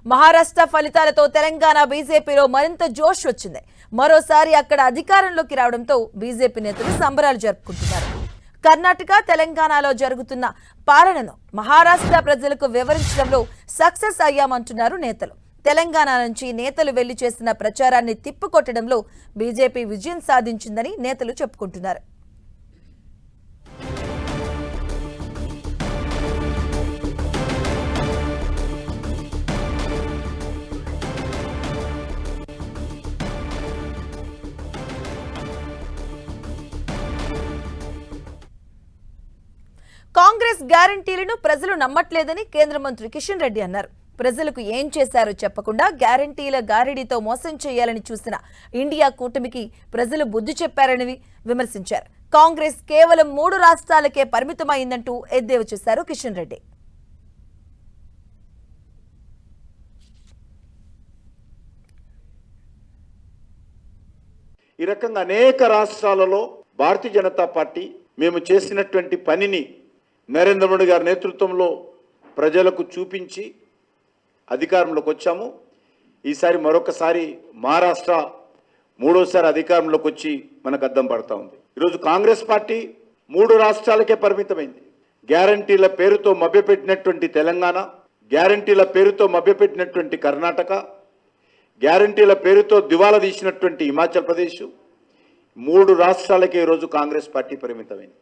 మహారాష్ట్ర ఫలితాలతో తెలంగాణ బీజేపీలో మరింత జోష్ వచ్చింది. మరోసారి అక్కడ అధికారంలోకి రావడంతో బీజేపీ నేతలు సంబరాలు జరుపుకుంటున్నారు. కర్ణాటక, తెలంగాణలో జరుగుతున్న పాలనను మహారాష్ట్ర ప్రజలకు వివరించడంలో సక్సెస్ అయ్యామంటున్నారు నేతలు. తెలంగాణ నుంచి నేతలు వెళ్లి చేసిన ప్రచారాన్ని తిప్పికొట్టడంలో బీజేపీ విజయం సాధించిందని నేతలు చెప్పుకుంటున్నారు. కాంగ్రెస్ గ్యారంటీలను ప్రజలు నమ్మట్లేదని కేంద్ర మంత్రి కిషన్ రెడ్డి అన్నారు. ప్రజలకు ఏం చేశారో చెప్పకుండా గ్యారంటీల గారిడితో మోసం చేయాలని చూసిన ఇండియా కూటమికి ప్రజలు బుద్ధి చెప్పారని విమర్శించారు. కాంగ్రెస్ కేవలం 3 రాష్ట్రాలకే పరిమితమైందంటూ ఎద్దేవా చేశారు కిషన్ రెడ్డి. ఈ రకంగా అనేక రాష్ట్రాలలో భారతీయ జనతా పార్టీ మేము చేసినటువంటి పనిని నరేంద్ర మోడీ గారి నేతృత్వంలో ప్రజలకు చూపించి అధికారంలోకి వచ్చాము. ఈసారి మరొకసారి మహారాష్ట్ర మూడోసారి అధికారంలోకి వచ్చి మనకు అద్దం పడతా ఉంది. ఈరోజు కాంగ్రెస్ పార్టీ 3 రాష్ట్రాలకే పరిమితమైంది. గ్యారంటీల పేరుతో మభ్యపెట్టినటువంటి తెలంగాణ, గ్యారంటీల పేరుతో మభ్యపెట్టినటువంటి కర్ణాటక, గ్యారంటీల పేరుతో దివాలా తీసినటువంటి హిమాచల్ ప్రదేశ్, 3 రాష్ట్రాలకే ఈరోజు కాంగ్రెస్ పార్టీ పరిమితమైంది.